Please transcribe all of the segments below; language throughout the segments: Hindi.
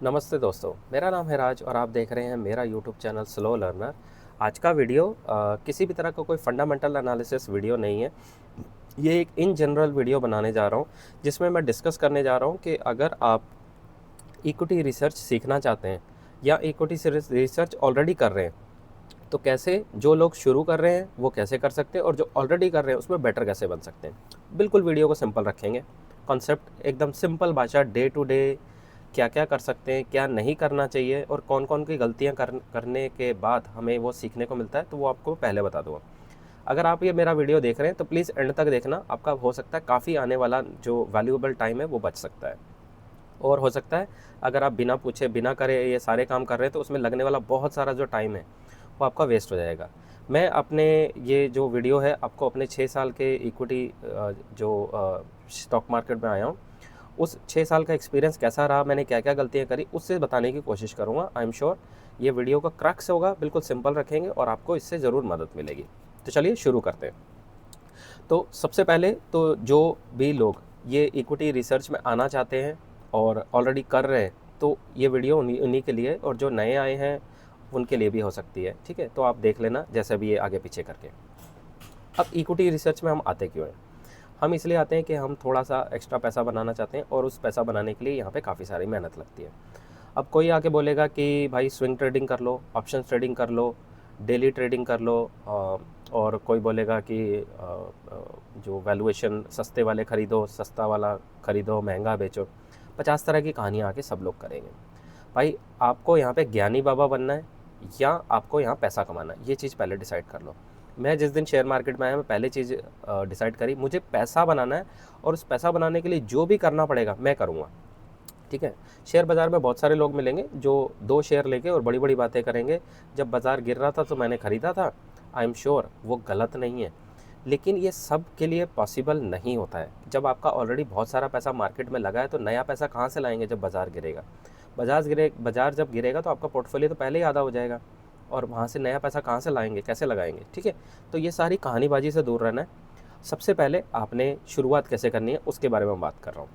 नमस्ते दोस्तों, मेरा नाम है राज और आप देख रहे हैं मेरा यूट्यूब चैनल स्लो लर्नर। आज का वीडियो किसी भी तरह का कोई फंडामेंटल एनालिसिस वीडियो नहीं है। ये एक इन जनरल वीडियो बनाने जा रहा हूँ जिसमें मैं डिस्कस करने जा रहा हूँ कि अगर आप इक्विटी रिसर्च सीखना चाहते हैं या इक्विटी रिसर्च ऑलरेडी कर रहे हैं तो कैसे, जो लोग शुरू कर रहे हैं वो कैसे कर सकते हैं और जो ऑलरेडी कर रहे हैं उसमें बेटर कैसे बन सकते हैं। बिल्कुल वीडियो को सिंपल रखेंगे, कॉन्सेप्ट एकदम सिंपल भाषा, डे टू डे क्या क्या कर सकते हैं, क्या नहीं करना चाहिए और कौन कौन की गलतियां करने के बाद हमें वो सीखने को मिलता है, तो वो आपको पहले बता दूंगा। अगर आप ये मेरा वीडियो देख रहे हैं तो प्लीज़ एंड तक देखना, आपका हो सकता है काफ़ी आने वाला जो वैल्यूएबल टाइम है वो बच सकता है। और हो सकता है अगर आप बिना पूछे बिना करे ये सारे काम कर रहे हैं तो उसमें लगने वाला बहुत सारा जो टाइम है वो आपका वेस्ट हो जाएगा। मैं अपने ये जो वीडियो है आपको अपने 6 साल के इक्विटी जो स्टॉक मार्केट में आया हूँ उस 6 साल का एक्सपीरियंस कैसा रहा, मैंने क्या क्या गलतियाँ करी, उससे बताने की कोशिश करूँगा। आई एम श्योर ये वीडियो का क्रक्स होगा, बिल्कुल सिंपल रखेंगे और आपको इससे ज़रूर मदद मिलेगी। तो चलिए शुरू करते हैं। तो सबसे पहले तो जो भी लोग ये इक्विटी रिसर्च में आना चाहते हैं और ऑलरेडी कर रहे हैं तो ये वीडियो उन्हीं उन्हीं के लिए, और जो नए आए हैं उनके लिए भी हो सकती है। ठीक है, तो आप देख लेना जैसे भी ये आगे पीछे करके। अब इक्विटी रिसर्च में हम आते क्यों हैं? हम इसलिए आते हैं कि हम थोड़ा सा एक्स्ट्रा पैसा बनाना चाहते हैं और उस पैसा बनाने के लिए यहाँ पे काफ़ी सारी मेहनत लगती है। अब कोई आके बोलेगा कि भाई स्विंग ट्रेडिंग कर लो, ऑप्शन ट्रेडिंग कर लो, डेली ट्रेडिंग कर लो, और कोई बोलेगा कि जो वैल्यूएशन सस्ते वाले ख़रीदो, सस्ता वाला ख़रीदो, महंगा बेचो। 50 तरह की कहानियाँ आके सब लोग करेंगे। भाई आपको यहाँ पे ज्ञानी बाबा बनना है या आपको यहाँ पैसा कमाना है, ये चीज़ पहले डिसाइड कर लो। मैं जिस दिन शेयर मार्केट में आया मैं पहले चीज़ डिसाइड करी, मुझे पैसा बनाना है और उस पैसा बनाने के लिए जो भी करना पड़ेगा मैं करूँगा। ठीक है, शेयर बाज़ार में बहुत सारे लोग मिलेंगे जो 2 शेयर लेके और बड़ी बड़ी बातें करेंगे। जब बाज़ार गिर रहा था तो मैंने ख़रीदा था, आई एम श्योर वो गलत नहीं है, लेकिन ये सब के लिए पॉसिबल नहीं होता है। जब आपका ऑलरेडी बहुत सारा पैसा मार्केट में लगा है तो नया पैसा कहाँ से लाएंगे जब बाज़ार गिरेगा? बाज़ार जब गिरेगा तो आपका पोर्टफोलियो तो पहले ही आधा हो जाएगा और वहाँ से नया पैसा कहाँ से लाएंगे, कैसे लगाएंगे? ठीक है, तो ये सारी कहानीबाजी से दूर रहना है। सबसे पहले आपने शुरुआत कैसे करनी है उसके बारे में बात कर रहा हूँ।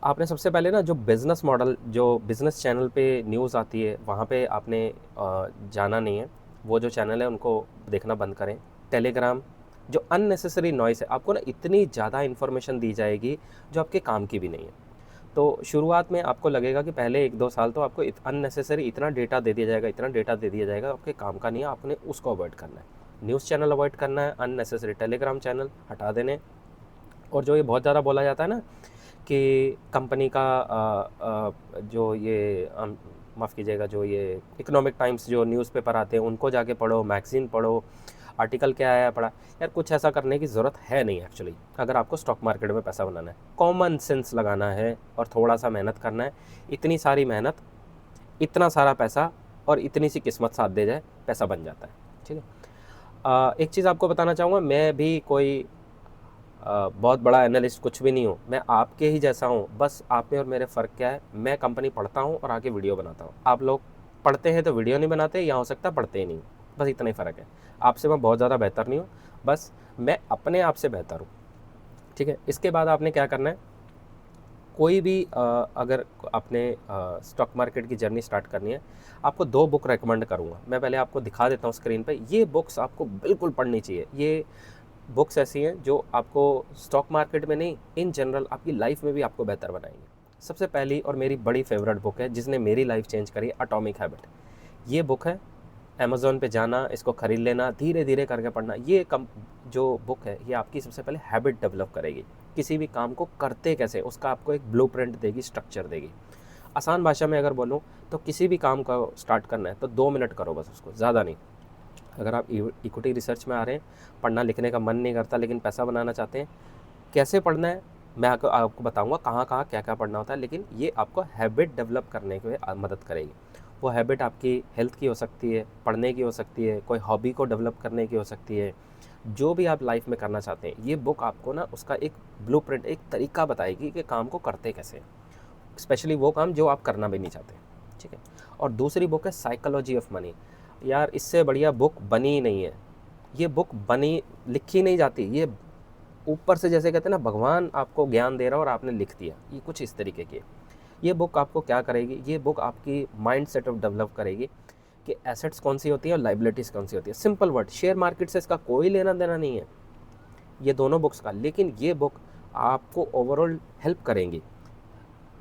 आपने सबसे पहले ना जो बिज़नेस मॉडल, जो बिज़नेस चैनल पे न्यूज़ आती है वहाँ पे आपने जाना नहीं है। वो जो चैनल है उनको देखना बंद करें। टेलीग्राम, जो अननेसेसरी नॉइज़ है, आपको ना इतनी ज़्यादा इन्फॉर्मेशन दी जाएगी जो आपके काम की भी नहीं है। तो शुरुआत में आपको लगेगा कि पहले 1-2 साल तो आपको अननेसेसरी इतना डेटा दे दिया जाएगा, इतना डेटा दे दिया जाएगा, आपके काम का नहीं है, आपने उसको अवॉइड करना है। न्यूज़ चैनल अवॉइड करना है, अननेसेसरी टेलीग्राम चैनल हटा देने। और जो ये बहुत ज़्यादा बोला जाता है ना कि कंपनी का जो ये माफ़ कीजिएगा, जो ये इकोनॉमिक टाइम्स जो न्यूज़पेपर आते हैं उनको जाके पढ़ो, मैगज़ीन पढ़ो, आर्टिकल क्या आया पढ़ा। यार कुछ ऐसा करने की ज़रूरत है नहीं एक्चुअली। अगर आपको स्टॉक मार्केट में पैसा बनाना है, कॉमन सेंस लगाना है और थोड़ा सा मेहनत करना है। इतनी सारी मेहनत, इतना सारा पैसा और इतनी सी किस्मत साथ दे जाए, पैसा बन जाता है। ठीक है, एक चीज़ आपको बताना चाहूँगा, मैं भी कोई बहुत बड़ा एनालिस्ट कुछ भी नहीं हूँ, मैं आपके ही जैसा हूँ। बस आप में और मेरे फ़र्क क्या है, मैं कंपनी पढ़ता हूँ और आके वीडियो बनाता हूँ। आप लोग पढ़ते हैं तो वीडियो नहीं बनाते, या हो सकता है पढ़ते ही नहीं, बस इतना ही फ़र्क है। आपसे मैं बहुत ज़्यादा बेहतर नहीं हूँ, बस मैं अपने आप से बेहतर हूँ। ठीक है, इसके बाद आपने क्या करना है, कोई भी अगर आपने स्टॉक मार्केट की जर्नी स्टार्ट करनी है, आपको 2 बुक रेकमेंड करूँगा। मैं पहले आपको दिखा देता हूँ स्क्रीन पे, ये बुक्स आपको बिल्कुल पढ़नी चाहिए। ये बुक्स ऐसी हैं जो आपको स्टॉक मार्केट में नहीं, इन जनरल आपकी लाइफ में भी आपको बेहतर बनाएंगे। सबसे पहली और मेरी बड़ी फेवरेट बुक है जिसने मेरी लाइफ चेंज करी, एटॉमिक हैबिट। ये बुक है, अमेज़ॉन पे जाना, इसको ख़रीद लेना, धीरे धीरे करके पढ़ना। ये जो बुक है ये आपकी सबसे पहले हैबिट डेवलप करेगी। किसी भी काम को करते कैसे उसका आपको एक ब्लूप्रिंट देगी, स्ट्रक्चर देगी। आसान भाषा में अगर बोलूँ तो किसी भी काम को स्टार्ट करना है तो 2 मिनट करो बस, उसको ज़्यादा नहीं। अगर आप इक्विटी रिसर्च में आ रहे हैं, पढ़ना लिखने का मन नहीं करता लेकिन पैसा बनाना चाहते हैं, कैसे पढ़ना है मैं आपको बताऊंगा, कहाँ कहाँ क्या क्या पढ़ना होता है। लेकिन ये आपको हैबिट डेवलप करने में मदद करेगी। वो हैबिट आपकी हेल्थ की हो सकती है, पढ़ने की हो सकती है, कोई हॉबी को डेवलप करने की हो सकती है, जो भी आप लाइफ में करना चाहते हैं। ये बुक आपको ना उसका एक ब्लूप्रिंट, एक तरीका बताएगी कि काम को करते कैसे हैं, स्पेशली वो काम जो आप करना भी नहीं चाहते। ठीक है, और दूसरी बुक है साइकोलॉजी ऑफ मनी। यार इससे बढ़िया बुक बनी ही नहीं है। ये बुक बनी, लिखी नहीं जाती, ये ऊपर से जैसे कहते हैं ना, भगवान आपको ज्ञान दे रहा है और आपने लिख दिया, ये कुछ इस तरीके की है। ये बुक आपको क्या करेगी, ये बुक आपकी माइंड सेटअप डेवलप करेगी कि एसेट्स कौन सी होती है और लाइबिलिटीज़ कौन सी होती है। सिंपल वर्ड, शेयर मार्केट से इसका कोई लेना देना नहीं है ये दोनों बुक्स का, लेकिन ये बुक आपको ओवरऑल हेल्प करेंगी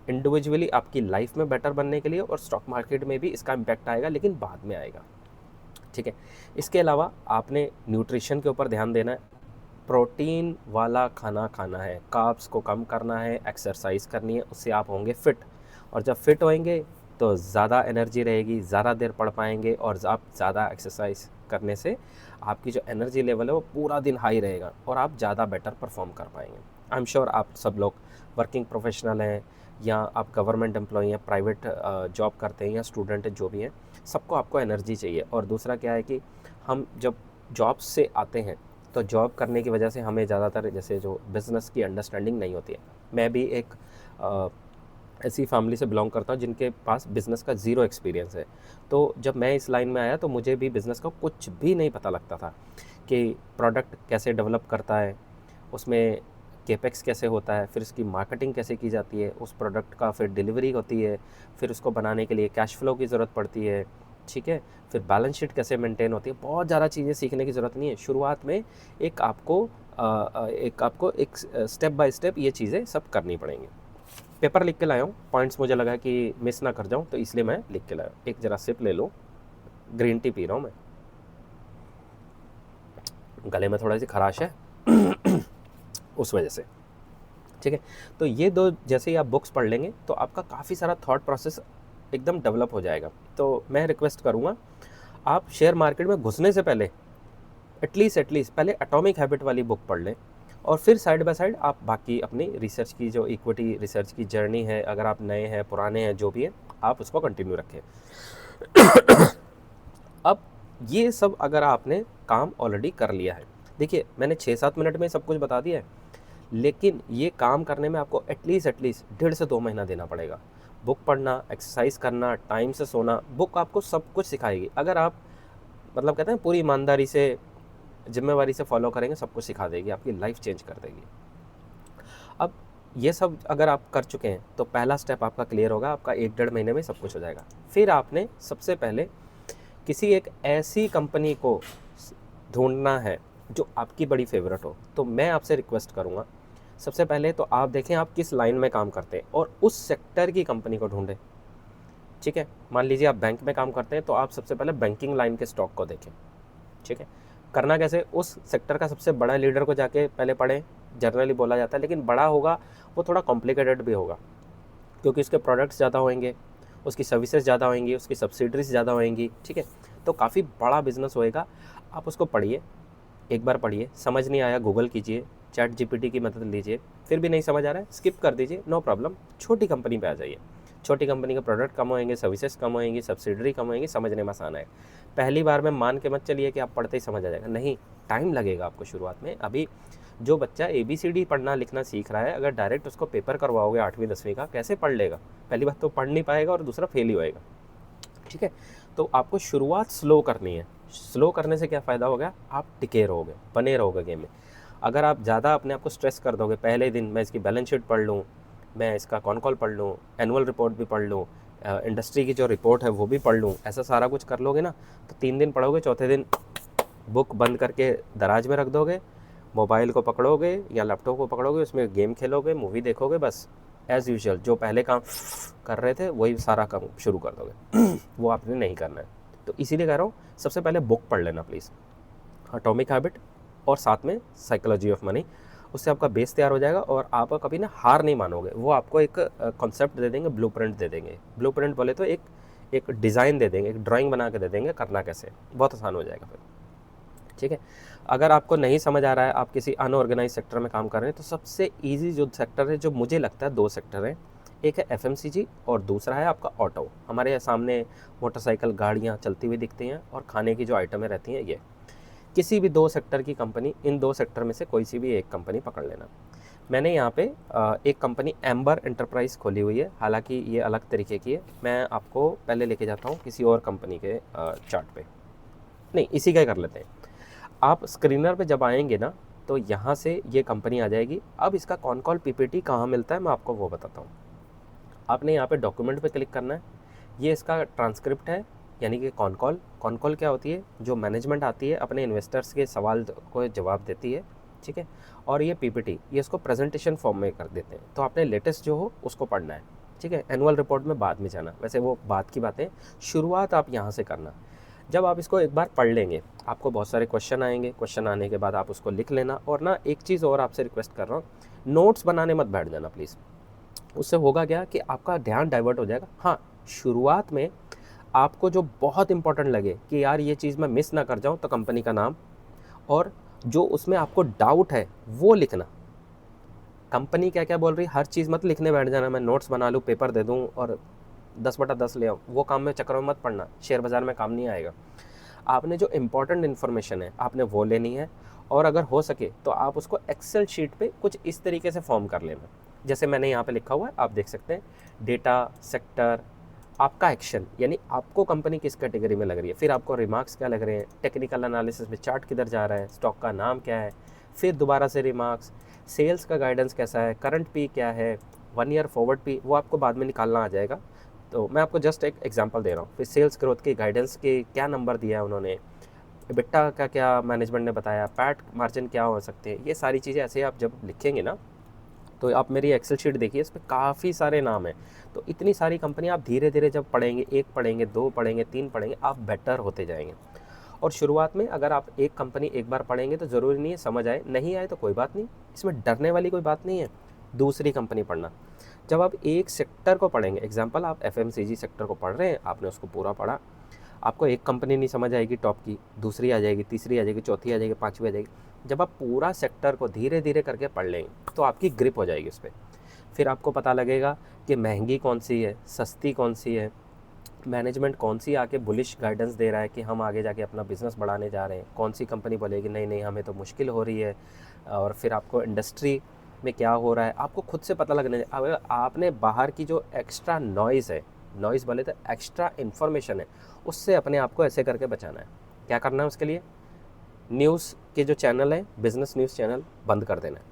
इंडिविजुअली आपकी लाइफ में बेटर बनने के लिए, और स्टॉक मार्केट में भी इसका इम्पैक्ट आएगा, लेकिन बाद में आएगा। ठीक है, इसके अलावा आपने न्यूट्रिशन के ऊपर ध्यान देना है, प्रोटीन वाला खाना खाना है, कार्ब्स को कम करना है, एक्सरसाइज करनी है, उससे आप होंगे फिट, और जब फिट होएंगे तो ज़्यादा एनर्जी रहेगी, ज़्यादा देर पढ़ पाएंगे, और आप ज़्यादा एक्सरसाइज करने से आपकी जो एनर्जी लेवल है वो पूरा दिन हाई रहेगा और आप ज़्यादा बेटर परफॉर्म कर पाएंगे। आई एम श्योर आप सब लोग वर्किंग प्रोफेशनल हैं, या आप गवर्नमेंट एम्प्लॉई हैं, प्राइवेट जॉब करते हैं, या स्टूडेंट जो भी हैं, सबको आपको एनर्जी चाहिए। और दूसरा क्या है कि हम जब जॉब से आते हैं तो जॉब करने की वजह से हमें ज़्यादातर जैसे जो बिज़नेस की अंडरस्टैंडिंग नहीं होती है। मैं भी एक ऐसी फैमिली से बिलोंग करता हूँ जिनके पास बिज़नेस का ज़ीरो एक्सपीरियंस है। तो जब मैं इस लाइन में आया तो मुझे भी बिज़नेस का कुछ भी नहीं पता लगता था कि प्रोडक्ट कैसे डेवलप करता है, उसमें केपेक्स कैसे होता है, फिर उसकी मार्केटिंग कैसे की जाती है, उस प्रोडक्ट का फिर डिलीवरी होती है, फिर उसको बनाने के लिए कैश फ्लो की ज़रूरत पड़ती है। ठीक है, फिर बैलेंस शीट कैसे मेंटेन होती है, बहुत ज़्यादा चीज़ें सीखने की ज़रूरत नहीं है। शुरुआत में एक आपको एक स्टेप बाय स्टेप ये चीज़ें सब करनी पड़ेंगी। पेपर लिख के लाया हूँ, पॉइंट्स मुझे लगा कि मिस ना कर जाऊँ, तो इसलिए मैं लिख के लाया। एक ज़रा सिप ले लो, ग्रीन टी पी रहा हूँ मैं, गले में थोड़ा सी खराश है उस वजह से। ठीक है, तो ये दो जैसे ही आप बुक्स पढ़ लेंगे तो आपका काफ़ी सारा थॉट प्रोसेस एकदम डेवलप हो जाएगा। तो मैं रिक्वेस्ट करूँगा, आप शेयर मार्केट में घुसने से पहले एटलीस्ट पहले एटॉमिक हैबिट वाली बुक पढ़ लें, और फिर साइड बाय साइड आप बाकी अपनी रिसर्च की जो इक्विटी रिसर्च की जर्नी है, अगर आप नए हैं पुराने हैं जो भी है, आप उसको कंटिन्यू रखें। अब ये सब अगर आपने काम ऑलरेडी कर लिया है, देखिए मैंने 6-7 मिनट में सब कुछ बता दिया है, लेकिन ये काम करने में आपको एटलीस्ट 1.5 से 2 महीना देना पड़ेगा। बुक पढ़ना, एक्सरसाइज करना, टाइम से सोना, बुक आपको सब कुछ सिखाएगी। अगर आप मतलब कहते हैं पूरी ईमानदारी से, जिम्मेवारी से फॉलो करेंगे, सब कुछ सिखा देगी, आपकी लाइफ चेंज कर देगी। अब ये सब अगर आप कर चुके हैं तो पहला स्टेप आपका क्लियर होगा, आपका 1-1.5 महीने में सब कुछ हो जाएगा। फिर आपने सबसे पहले किसी एक ऐसी कंपनी को ढूंढना है जो आपकी बड़ी फेवरेट हो। तो मैं आपसे रिक्वेस्ट करूँगा, सबसे पहले तो आप देखें आप किस लाइन में काम करते हैं और उस सेक्टर की कंपनी को ढूंढें। ठीक है, मान लीजिए आप बैंक में काम करते हैं तो आप सबसे पहले बैंकिंग लाइन के स्टॉक को देखें। ठीक है, करना कैसे, उस सेक्टर का सबसे बड़ा लीडर को जाके पहले पढ़ें। जनरली बोला जाता है, लेकिन बड़ा होगा वो थोड़ा कॉम्प्लिकेटेड भी होगा, क्योंकि उसके प्रोडक्ट्स ज़्यादा होंगे, उसकी सर्विसेज ज़्यादा होंगी, उसकी सब्सिडरीज ज़्यादा होंगी। ठीक है, तो काफ़ी बड़ा बिजनेस होएगा। आप उसको पढ़िए, एक बार पढ़िए, समझ नहीं आया गूगल कीजिए, चैट जीपीटी की मदद लीजिए, फिर भी नहीं समझ आ रहा है स्किप कर दीजिए, नो प्रॉब्लम, छोटी कंपनी पे आ जाइए। छोटी कंपनी के प्रोडक्ट कम होंगे, सर्विसेज कम होंगी, सब्सिडरी कम होंगी, समझने में आसान है। पहली बार में मान के मत चलिए कि आप पढ़ते ही समझ आ जाएगा, नहीं, टाइम लगेगा आपको शुरुआत में। अभी जो बच्चा ABCD पढ़ना लिखना सीख रहा है, अगर डायरेक्ट उसको पेपर करवाओगे 8वीं 10वीं का, कैसे पढ़ लेगा? पहली बात तो पढ़ नहीं पाएगा, और दूसरा फेल ही होएगा। ठीक है, तो आपको शुरुआत स्लो करनी है। स्लो करने से क्या फ़ायदा होगा, आप टिके रहोगे, बने रहोगे गेम में। अगर आप ज़्यादा अपने आप को स्ट्रेस कर दोगे, पहले दिन मैं इसकी बैलेंस शीट पढ़ लूँ, मैं इसका कॉन कॉल पढ़ लूँ, एनुअल रिपोर्ट भी पढ़ लूँ, इंडस्ट्री की जो रिपोर्ट है वो भी पढ़ लूँ, ऐसा सारा कुछ कर लोगे ना, तो 3 दिन पढ़ोगे, चौथे दिन बुक बंद करके दराज में रख दोगे, मोबाइल को पकड़ोगे या लैपटॉप को पकड़ोगे, उसमें गेम खेलोगे, मूवी देखोगे, बस एज़ यूजुअल जो पहले काम कर रहे थे वही सारा काम शुरू कर दोगे। वो आपने नहीं करना है। तो इसीलिए कह रहा हूँ, सबसे पहले बुक पढ़ लेना प्लीज़, एटॉमिक हैबिट, और साथ में साइकोलॉजी ऑफ मनी। उससे आपका बेस तैयार हो जाएगा और आप कभी ना हार नहीं मानोगे। वो आपको एक कॉन्सेप्ट दे देंगे, ब्लूप्रिंट दे देंगे। ब्लूप्रिंट बोले तो एक डिज़ाइन दे देंगे, एक ड्राइंग बना के दे देंगे, करना कैसे, बहुत आसान हो जाएगा फिर। ठीक है, अगर आपको नहीं समझ आ रहा है, आप किसी अनऑर्गेनाइज सेक्टर में काम कर रहे हैं, तो सबसे ईजी जो सेक्टर है, जो मुझे लगता है 2 सेक्टर हैं, एक है FMCG और दूसरा है आपका ऑटो। हमारे सामने मोटरसाइकिल, गाड़ियाँ चलती हुई दिखती हैं, और खाने की जो आइटमें रहती हैं, ये किसी भी 2 सेक्टर की कंपनी, इन 2 सेक्टर में से कोई सी भी एक कंपनी पकड़ लेना। मैंने यहाँ पे एक कंपनी एम्बर एंटरप्राइज खोली हुई है, हालांकि ये अलग तरीके की है। मैं आपको पहले लेके जाता हूँ किसी और कंपनी के चार्ट पे, नहीं इसी का ही कर लेते हैं। आप स्क्रीनर पे जब आएंगे ना, तो यहाँ से ये कंपनी आ जाएगी। अब इसका कॉन कॉल PPT कहाँ मिलता है, मैं आपको वो बताता हूँ। आपने यहाँ पे डॉक्यूमेंट पे क्लिक करना है। ये इसका ट्रांसक्रिप्ट है, यानी कि कॉन कॉल क्या होती है, जो मैनेजमेंट आती है अपने इन्वेस्टर्स के सवाल को जवाब देती है, ठीक है। और ये पीपीटी, ये इसको प्रेजेंटेशन फॉर्म में कर देते हैं। तो आपने लेटेस्ट जो हो उसको पढ़ना है, ठीक है। एनुअल रिपोर्ट में बाद में जाना, वैसे वो बात की बातें, शुरुआत आप यहाँ से करना। जब आप इसको एक बार पढ़ लेंगे, आपको बहुत सारे क्वेश्चन आएंगे, क्वेश्चन आने के बाद आप उसको लिख लेना। और ना एक चीज़ और आपसे रिक्वेस्ट कर रहा हूँ, नोट्स बनाने मत बैठ जाना प्लीज़। उससे होगा क्या कि आपका ध्यान डाइवर्ट हो जाएगा। हाँ, शुरुआत में आपको जो बहुत इंपॉर्टेंट लगे कि यार ये चीज़ मैं मिस ना कर जाऊँ, तो कंपनी का नाम और जो उसमें आपको डाउट है वो लिखना। कंपनी क्या क्या बोल रही है, हर चीज़ मत लिखने बैठ जाना, मैं नोट्स बना लूँ, पेपर दे दूँ और 10/10 ले आऊँ। वो काम में चक्कर में मत पड़ना, शेयर बाज़ार में काम नहीं आएगा। आपने जो इम्पोर्टेंट इन्फॉर्मेशन है आपने वो लेनी है, और अगर हो सके तो आप उसको एक्सेल शीट पे कुछ इस तरीके से फॉर्म कर लेना, जैसे मैंने यहाँ पे लिखा हुआ है, आप देख सकते हैं। डेटा, सेक्टर, आपका एक्शन, यानी आपको कंपनी किस कैटेगरी में लग रही है, फिर आपको रिमार्क्स क्या लग रहे हैं, टेक्निकल एनालिसिस में चार्ट किधर जा रहा है, स्टॉक का नाम क्या है, फिर दोबारा से रिमार्क्स, सेल्स का गाइडेंस कैसा है, करंट पी क्या है, 1 ईयर फॉरवर्ड पी, वो आपको बाद में निकालना आ जाएगा। तो मैं आपको जस्ट एक एग्जांपल दे रहा हूँ। फिर सेल्स ग्रोथ की गाइडेंस के क्या नंबर दिया है उन्होंने, बिट्टा का क्या मैनेजमेंट ने बताया, पैट मार्जिन क्या हो सकते हैं, ये सारी चीज़ें ऐसे आप जब लिखेंगे ना, तो आप मेरी एक्सेल शीट देखिए, इस पर काफ़ी सारे नाम हैं। तो इतनी सारी कंपनी आप धीरे धीरे जब पढ़ेंगे, 1 पढ़ेंगे, 2 पढ़ेंगे, 3 पढ़ेंगे, आप बेटर होते जाएंगे। और शुरुआत में अगर आप एक कंपनी एक बार पढ़ेंगे तो ज़रूरी नहीं है समझ आए, नहीं आए तो कोई बात नहीं, इसमें डरने वाली कोई बात नहीं है। दूसरी कंपनी पढ़ना, जब आप एक सेक्टर को पढ़ेंगे, एग्जांपल आप एफएमसीजी सेक्टर को पढ़ रहे हैं, आपने उसको पूरा पढ़ा, आपको एक कंपनी नहीं समझ आएगी टॉप की, दूसरी आ जाएगी, तीसरी आ जाएगी, चौथी आ जाएगी, पाँचवीं आ जाएगी। जब आप पूरा सेक्टर को धीरे धीरे करके पढ़ लेंगे तो आपकी ग्रिप हो जाएगी उस पर। फिर आपको पता लगेगा कि महंगी कौन सी है, सस्ती कौन सी है, मैनेजमेंट कौन सी आके बुलिश गाइडेंस दे रहा है कि हम आगे जाके अपना बिजनेस बढ़ाने जा रहे हैं, कौन सी कंपनी बोलेगी नहीं नहीं हमें तो मुश्किल हो रही है। और फिर आपको इंडस्ट्री में क्या हो रहा है आपको खुद से पता लगने, अगर आपने बाहर की जो एक्स्ट्रा नॉइज़ है, नॉइज़ बोले तो एक्स्ट्रा इन्फॉर्मेशन है, उससे अपने आप को ऐसे करके बचाना है। क्या करना है उसके लिए, न्यूज़ के जो चैनल है, बिजनेस न्यूज़ चैनल बंद कर देना है।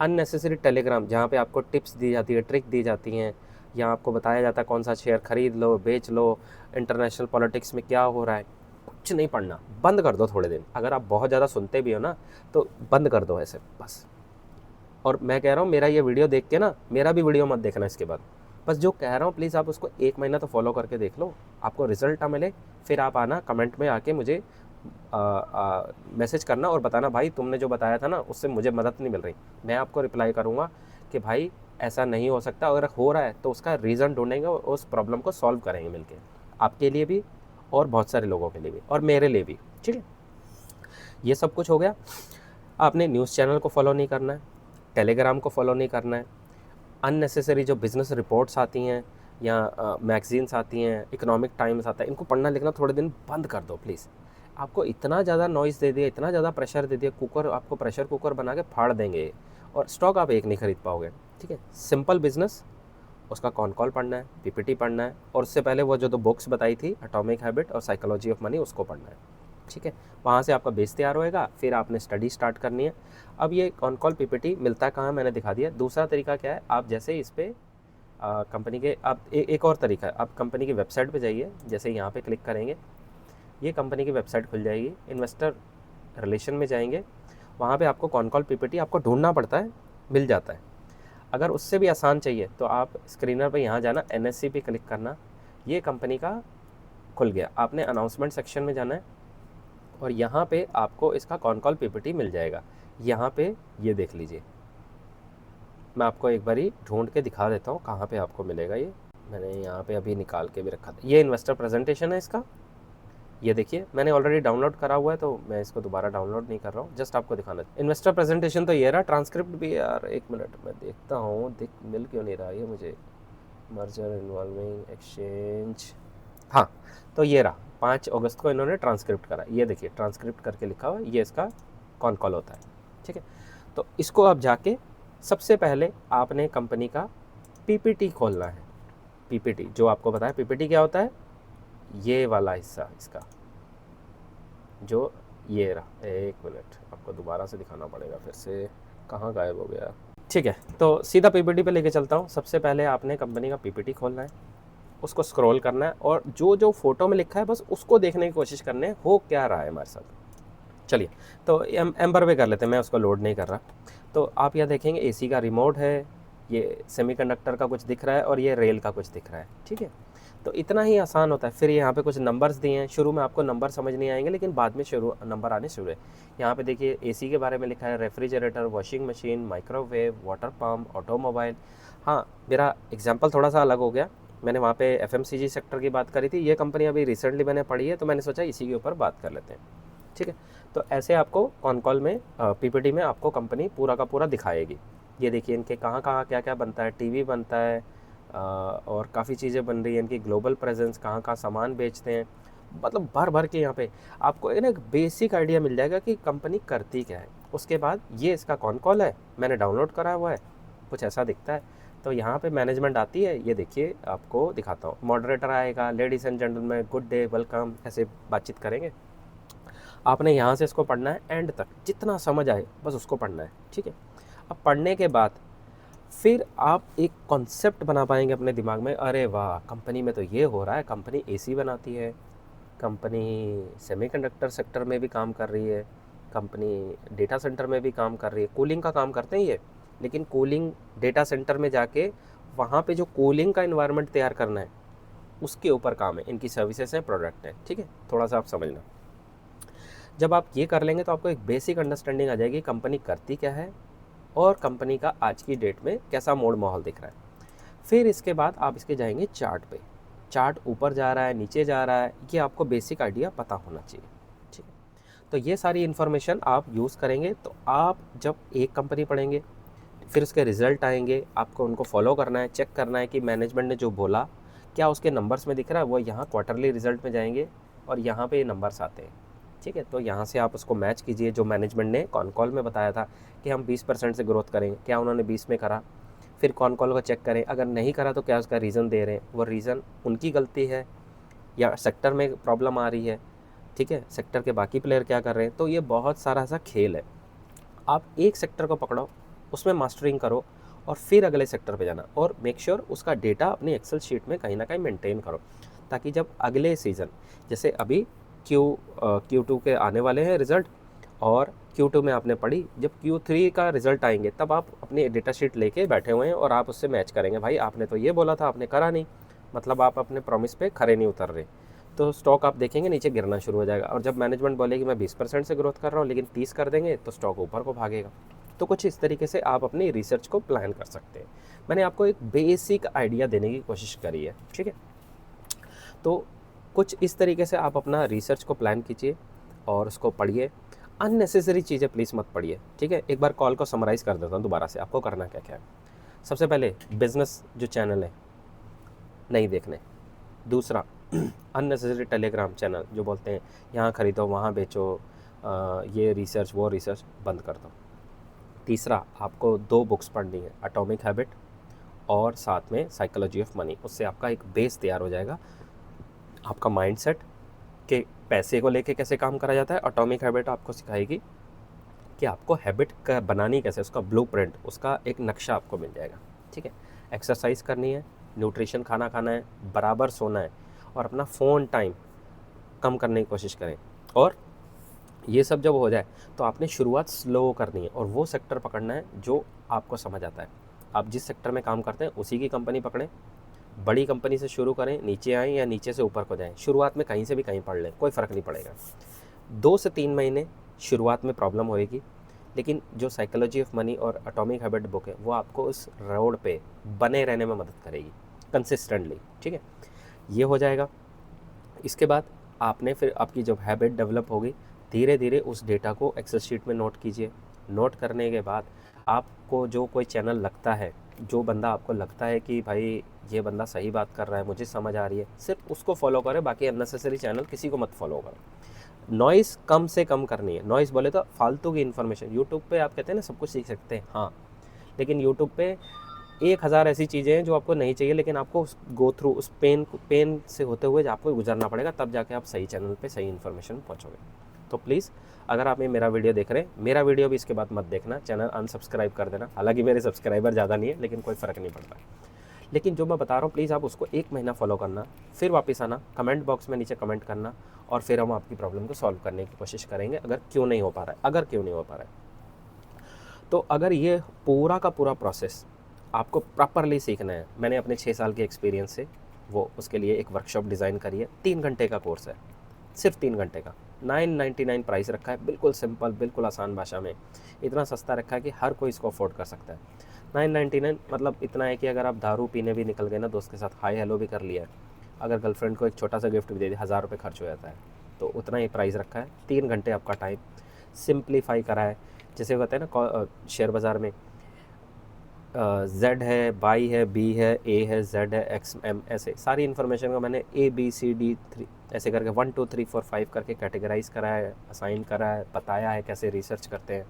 अननेसेसरी टेलीग्राम, जहाँ पे आपको टिप्स दी जाती है, ट्रिक दी जाती हैं, यहाँ आपको बताया जाता है कौन सा शेयर खरीद लो, बेच लो, इंटरनेशनल पॉलिटिक्स में क्या हो रहा है, कुछ नहीं पढ़ना, बंद कर दो थोड़े दिन। अगर आप बहुत ज़्यादा सुनते भी हो ना तो बंद कर दो ऐसे बस। और मैं कह रहा हूँ मेरा ये वीडियो देख के ना, मेरा भी वीडियो मत देखना इसके बाद, बस जो कह रहा हूँ प्लीज़ आप उसको 1 महीना तो फॉलो करके देख लो, आपको रिजल्ट ना मिले फिर आप आना कमेंट में आके मुझे मैसेज करना और बताना भाई तुमने जो बताया था ना उससे मुझे मदद नहीं मिल रही। मैं आपको रिप्लाई करूँगा कि भाई ऐसा नहीं हो सकता, अगर हो रहा है तो उसका रीज़न ढूंढेंगे और उस प्रॉब्लम को सॉल्व करेंगे मिलके, आपके लिए भी और बहुत सारे लोगों के लिए भी और मेरे लिए भी, ठीक है। ये सब कुछ हो गया। आपने न्यूज़ चैनल को फॉलो नहीं करना है, टेलीग्राम को फॉलो नहीं करना है, अननेसेसरी जो बिज़नेस रिपोर्ट्स आती हैं या मैगज़ीन्स आती हैं, इकोनॉमिक टाइम्स आता है, इनको पढ़ना लिखना थोड़े दिन बंद कर दो प्लीज़। आपको इतना ज़्यादा नॉइज़ दे दिया, इतना ज़्यादा प्रेशर दे दिया, कुकर आपको प्रेशर कुकर बना के फाड़ देंगे और स्टॉक आप एक नहीं खरीद पाओगे, ठीक है। सिंपल बिजनेस, उसका कॉन कॉल पढ़ना है, पीपीटी पढ़ना है, और उससे पहले वो जो 2 बुक्स बताई थी, एटॉमिक हैबिट और साइकोलॉजी ऑफ मनी, उसको पढ़ना है, ठीक है। वहाँ से आपका बेस तैयार होएगा, फिर आपने स्टडी स्टार्ट करनी है। अब ये कॉन कॉल पीपीटी मिलता है कहाँ, मैंने दिखा दिया। दूसरा तरीका क्या है, आप जैसे इस पर कंपनी के आप एक और तरीका है, आप कंपनी की वेबसाइट पे जाइए, जैसे यहाँ पे क्लिक करेंगे ये कंपनी की वेबसाइट खुल जाएगी, इन्वेस्टर रिलेशन में जाएंगे, वहाँ पे आपको कॉन कॉल पीपीटी आपको ढूंढना पड़ता है, मिल जाता है। अगर उससे भी आसान चाहिए तो आप स्क्रीनर पे यहाँ जाना, एनएससी पे क्लिक करना, ये कंपनी का खुल गया। आपने अनाउंसमेंट सेक्शन में जाना है और यहाँ पे आपको इसका कॉन कॉल पीपीटी मिल जाएगा। यहाँ पे ये देख लीजिए, मैं आपको एक बारी ढूंढ के दिखा देता हूँ कहाँ पे आपको मिलेगा। ये मैंने यहाँ पे अभी निकाल के भी रखा था, ये इन्वेस्टर प्रेजेंटेशन है इसका, ये देखिए मैंने ऑलरेडी डाउनलोड करा हुआ है तो मैं इसको दोबारा डाउनलोड नहीं कर रहा हूँ, जस्ट आपको दिखाना। इन्वेस्टर प्रेजेंटेशन तो ये रहा, ट्रांसक्रिप्ट भी यार 1 मिनट मैं देखता हूँ, मिल क्यों नहीं रहा ये मुझे, मर्जर इन्वॉल्विंग एक्सचेंज, हाँ तो ये रहा, 5 अगस्त को इन्होंने ट्रांसक्रिप्ट करा, ये देखिए ट्रांसक्रिप्ट करके लिखा हुआ है, ये इसका कॉन कॉल होता है, ठीक है। तो इसको आप जाके सबसे पहले आपने कंपनी का पीपीटी खोलना है। पीपीटी जो आपको पता है पीपीटी क्या होता है, ये वाला हिस्सा इसका, जो ये रहा, 1 मिनट आपको दोबारा से दिखाना पड़ेगा, फिर से कहाँ गायब हो गया, ठीक है, तो सीधा पीपीटी पे लेके चलता हूँ। सबसे पहले आपने कंपनी का पीपीटी खोलना है, उसको स्क्रॉल करना है और जो जो फोटो में लिखा है बस उसको देखने की कोशिश करनी है, हो क्या रहा है हमारे साथ। चलिए, तो एम्बर पे कर लेते हैं, मैं उसको लोड नहीं कर रहा। तो आप यहाँ देखेंगे एसी का रिमोट है, ये सेमीकंडक्टर का कुछ दिख रहा है और ये रेल का कुछ दिख रहा है। ठीक है, तो इतना ही आसान होता है। फिर यहाँ पे कुछ नंबर्स दिए हैं, शुरू में आपको नंबर समझ नहीं आएंगे लेकिन बाद में शुरू नंबर आने शुरू है। यहाँ पे देखिए एसी के बारे में लिखा है, refrigerator, washing machine, microwave, water pump, automobile. हाँ, मेरा एग्जाम्पल थोड़ा सा अलग हो गया, मैंने वहाँ पे एफएमसीजी सेक्टर की बात करी थी, ये कंपनी अभी रिसेंटली मैंने पढ़ी है तो मैंने सोचा इसी के ऊपर बात कर लेते हैं। ठीक है, तो ऐसे आपको ऑन कॉल में पीपीटी में आपको कंपनी पूरा का पूरा दिखाएगी। ये देखिए इनके कहाँ कहाँ क्या क्या बनता है, टीवी बनता है और काफ़ी चीज़ें बन रही हैं, इनकी ग्लोबल प्रेजेंस, कहाँ कहाँ सामान बेचते हैं, मतलब भर भर के यहाँ पे आपको एक बेसिक आइडिया मिल जाएगा कि कंपनी करती क्या है। उसके बाद ये इसका कौन कॉल है, मैंने डाउनलोड करा हुआ है, कुछ ऐसा दिखता है। तो यहाँ पे मैनेजमेंट आती है, ये देखिए आपको दिखाता हूँ, मॉडरेटर आएगा, ladies and gentleman good day welcome, ऐसे बातचीत करेंगे। आपने यहाँ से इसको पढ़ना है एंड तक, जितना समझ आए बस उसको पढ़ना है। ठीक है, अब पढ़ने के बाद फिर आप एक कॉन्सेप्ट बना पाएंगे अपने दिमाग में, अरे वाह कंपनी में तो ये हो रहा है, कंपनी एसी बनाती है, कंपनी सेमीकंडक्टर सेक्टर में भी काम कर रही है, कंपनी डेटा सेंटर में भी काम कर रही है, कूलिंग का काम करते हैं ये, लेकिन कूलिंग डेटा सेंटर में जाके वहाँ पे जो कूलिंग का इन्वायरमेंट तैयार करना है उसके ऊपर काम है, इनकी सर्विसेज हैं, प्रोडक्ट हैं। ठीक है, थोड़ा सा आप समझना। जब आप ये कर लेंगे तो आपको एक बेसिक अंडरस्टैंडिंग आ जाएगी कंपनी करती क्या है और कंपनी का आज की डेट में कैसा मोड़ माहौल दिख रहा है। फिर इसके बाद आप इसके जाएंगे चार्ट पे, चार्ट ऊपर जा रहा है नीचे जा रहा है, ये आपको बेसिक आइडिया पता होना चाहिए। ठीक है, तो ये सारी इन्फॉर्मेशन आप यूज़ करेंगे तो आप जब एक कंपनी पढ़ेंगे फिर उसके रिज़ल्ट आएंगे, आपको उनको फॉलो करना है, चेक करना है कि मैनेजमेंट ने जो बोला क्या उसके नंबर्स में दिख रहा है, वो यहाँ क्वार्टरली रिजल्ट में जाएंगे और यहाँ पे ये नंबर्स आते हैं। ठीक है, तो यहाँ से आप उसको मैच कीजिए, जो मैनेजमेंट ने कॉन कॉल में बताया था कि हम 20% से ग्रोथ करेंगे, क्या उन्होंने 20 में करा। फिर कॉन कॉल को चेक करें, अगर नहीं करा तो क्या उसका रीज़न दे रहे हैं, वो रीज़न उनकी गलती है या सेक्टर में प्रॉब्लम आ रही है। ठीक है, सेक्टर के बाकी प्लेयर क्या कर रहे हैं, तो ये बहुत सारा सा खेल है। आप एक सेक्टर को पकड़ो, उसमें मास्टरिंग करो और फिर अगले सेक्टर पे जाना और मेक श्योर उसका डेटा अपनी एक्सेल शीट में कहीं ना कहीं मेंटेन करो, ताकि जब अगले सीज़न, जैसे अभी Q2 के आने वाले हैं रिज़ल्ट और Q2 में आपने पढ़ी, जब Q3 का रिज़ल्ट आएंगे तब आप अपनी डेटा शीट लेके बैठे हुए हैं और आप उससे मैच करेंगे, भाई आपने तो ये बोला था आपने करा नहीं, मतलब आप अपने प्रॉमिस पे खरे नहीं उतर रहे। तो स्टॉक आप देखेंगे नीचे गिरना शुरू हो जाएगा और जब मैनेजमेंट बोलेगी मैं 20% से ग्रोथ कर रहा हूँ लेकिन 30 कर देंगे तो स्टॉक ऊपर को भागेगा। तो कुछ इस तरीके से आप अपनी रिसर्च को प्लान कर सकते हैं। मैंने आपको एक बेसिक आइडिया देने की कोशिश करी है। ठीक है, तो कुछ इस तरीके से आप अपना रिसर्च को प्लान कीजिए और उसको पढ़िए। अननेसेसरी चीज़ें प्लीज़ मत पढ़िए। ठीक है, एक बार कॉल को समराइज़ कर देता हूँ दोबारा से, आपको करना क्या क्या है। सबसे पहले बिजनेस जो चैनल है नहीं देखने। दूसरा अननेसेसरी टेलीग्राम चैनल जो बोलते हैं यहाँ खरीदो वहाँ बेचो, ये रिसर्च वो रिसर्च, बंद कर दो। तीसरा, आपको 2 बुक्स पढ़नी है, एटॉमिक हैबिट और साथ में साइकोलॉजी ऑफ मनी। उससे आपका एक बेस तैयार हो जाएगा, आपका माइंडसेट कि पैसे को लेके कैसे काम करा जाता है। एटॉमिक हैबिट आपको सिखाएगी कि आपको हैबिट का बनानी कैसे, उसका ब्लूप्रिंट, उसका एक नक्शा आपको मिल जाएगा। ठीक है, एक्सरसाइज करनी है, न्यूट्रिशन खाना खाना है, बराबर सोना है और अपना फ़ोन टाइम कम करने की कोशिश करें। और ये सब जब हो जाए तो आपने शुरुआत स्लो करनी है और वो सेक्टर पकड़ना है जो आपको समझ आता है। आप जिस सेक्टर में काम करते हैं उसी की कंपनी पकड़ें, बड़ी कंपनी से शुरू करें, नीचे आएँ या नीचे से ऊपर को जाएँ, शुरुआत में कहीं से भी कहीं पढ़ लें, कोई फ़र्क नहीं पड़ेगा। 2 से 3 महीने शुरुआत में प्रॉब्लम होएगी, लेकिन जो साइकोलॉजी ऑफ मनी और एटॉमिक हैबिट बुक है वो आपको उस रोड पे बने रहने में मदद करेगी कंसिस्टेंटली। ठीक है, ये हो जाएगा। इसके बाद आपने फिर आपकी जब हैबिट डेवलप होगी, धीरे धीरे उस डेटा को एक्सेल शीट में नोट कीजिए। नोट करने के बाद आपको जो कोई चैनल लगता है, जो बंदा आपको लगता है कि भाई ये बंदा सही बात कर रहा है, मुझे समझ आ रही है, सिर्फ उसको फॉलो करें, बाकी अननेसेसरी चैनल किसी को मत फॉलो करें। नॉइज़ कम से कम करनी है। नॉइज़ बोले तो फालतू की इन्फॉर्मेशन। यूट्यूब पे आप कहते हैं ना सब कुछ सीख सकते हैं, हाँ, लेकिन यूट्यूब पे 1000 ऐसी चीज़ें हैं जो आपको नहीं चाहिए, लेकिन आपको गो थ्रू उस पेन से होते हुए आपको गुजरना पड़ेगा, तब जाके आप सही चैनल पे सही इन्फॉर्मेशन पहुँचोगे। तो प्लीज़ अगर आप ये मेरा वीडियो देख रहे हैं, मेरा वीडियो भी इसके बाद मत देखना, चैनल अनसब्सक्राइब कर देना। हालांकि मेरे सब्सक्राइबर ज़्यादा नहीं है, लेकिन कोई फ़र्क नहीं पड़ता। लेकिन जो मैं बता रहा हूँ प्लीज़ आप उसको 1 महीना फॉलो करना, फिर वापस आना, कमेंट बॉक्स में नीचे कमेंट करना, और फिर हम आपकी प्रॉब्लम को सॉल्व करने की कोशिश करेंगे अगर क्यों नहीं हो पा रहा है, अगर क्यों नहीं हो पा रहा है। तो अगर ये पूरा का पूरा प्रोसेस आपको प्रॉपरली सीखना है, मैंने अपने 6 साल के एक्सपीरियंस से वो उसके लिए एक वर्कशॉप डिज़ाइन करी है। 3 घंटे का कोर्स है, सिर्फ 3 घंटे का। 999 प्राइस रखा है, बिल्कुल सिंपल, बिल्कुल आसान भाषा में। इतना सस्ता रखा है कि हर कोई इसको अफोर्ड कर सकता है। 999 मतलब इतना है कि अगर आप दारू पीने भी निकल गए ना, दोस्त के साथ हाई हेलो भी कर लिया है, अगर गर्लफ्रेंड को एक छोटा सा गिफ्ट भी दे दिया, 1000 रुपये खर्च हो जाता है। तो उतना ही प्राइस रखा है। 3 घंटे आपका टाइम सिंप्लीफाई करा है। जैसे कहते हैं ना शेयर बाज़ार में जेड है, वाई है, बी है, ए है, जेड है, एक्स एम, ऐसे सारी इन्फॉर्मेशन को मैंने ABCD 3 ऐसे करके 1 2 3 4 5 करके कैटेगराइज करा है, असाइन करा है, बताया है कैसे रिसर्च करते हैं।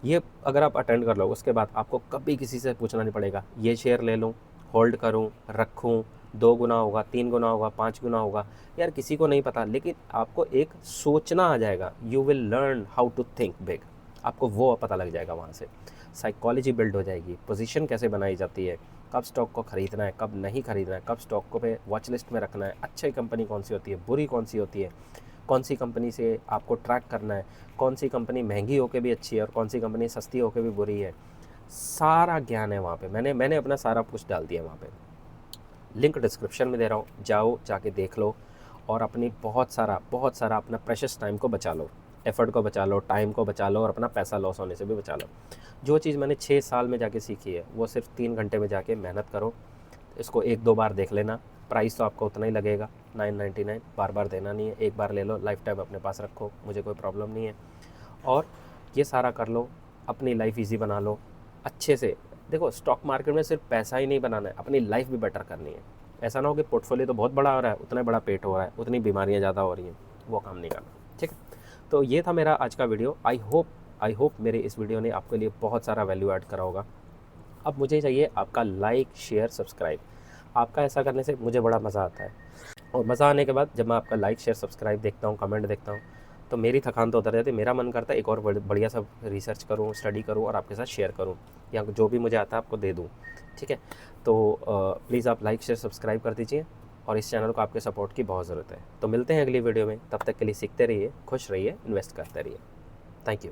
ये अगर आप अटेंड कर लो, उसके बाद आपको कभी किसी से पूछना नहीं पड़ेगा ये शेयर ले लूँ, होल्ड करूँ, रखूँ, 2 गुना होगा, 3 गुना होगा, 5 गुना होगा, यार किसी को नहीं पता। लेकिन आपको एक सोचना आ जाएगा, you will learn how to think big, आपको वो पता लग जाएगा। वहाँ से साइकोलॉजी बिल्ड हो जाएगी, पोजीशन कैसे बनाई जाती है, कब स्टॉक को ख़रीदना है, कब नहीं ख़रीदना है, कब स्टॉक को पे वॉच लिस्ट में रखना है, अच्छी कंपनी कौन सी होती है, बुरी कौन सी होती है, कौन सी कंपनी से आपको ट्रैक करना है, कौन सी कंपनी महंगी होकर भी अच्छी है और कौन सी कंपनी सस्ती होकर भी बुरी है। सारा ज्ञान है वहाँ पे। मैंने अपना सारा कुछ डाल दिया वहाँ पे। लिंक डिस्क्रिप्शन में दे रहा हूँ, जाओ जाके देख लो, और अपनी बहुत सारा अपना प्रेशियस टाइम को बचा लो, एफर्ट को बचा लो, टाइम को बचा लो, और अपना पैसा लॉस होने से भी बचा लो। जो चीज़ मैंने 6 साल में जाके सीखी है वो सिर्फ 3 घंटे में जाके मेहनत करो। इसको 1-2 बार देख लेना, प्राइस तो आपको उतना ही लगेगा 999, बार बार देना नहीं है, एक बार ले लो, लाइफ टाइम अपने पास रखो, मुझे कोई प्रॉब्लम नहीं है। और ये सारा कर लो, अपनी लाइफ ईजी बना लो अच्छे से। देखो स्टॉक मार्केट में सिर्फ पैसा ही नहीं बनाना है, अपनी लाइफ भी बेटर करनी है। ऐसा ना हो कि पोर्टफोलियो तो बहुत बड़ा हो रहा है, उतना बड़ा पेट हो रहा है, उतनी बीमारियाँ ज़्यादा हो रही हैं, वो काम नहीं करना। ठीक है, तो ये था मेरा आज का वीडियो। आई होप मेरे इस वीडियो ने आपके लिए बहुत सारा वैल्यू ऐड करा होगा। अब मुझे चाहिए आपका लाइक, शेयर, सब्सक्राइब। आपका ऐसा करने से मुझे बड़ा मज़ा आता है, और मज़ा आने के बाद जब मैं आपका लाइक, शेयर, सब्सक्राइब देखता हूँ, कमेंट देखता हूँ, तो मेरी थकान तो उतर जाती है। मेरा मन करता है एक और बढ़िया सा रिसर्च करूँ, स्टडी करूँ और आपके साथ शेयर करूँ, या जो भी मुझे आता है आपको दे दूँ। ठीक है, तो प्लीज़ आप लाइक, शेयर, सब्सक्राइब कर दीजिए, और इस चैनल को आपके सपोर्ट की बहुत ज़रूरत है। तो मिलते हैं अगली वीडियो में, तब तक के लिए सीखते रहिए, खुश रहिए, इन्वेस्ट करते रहिए। Thank you.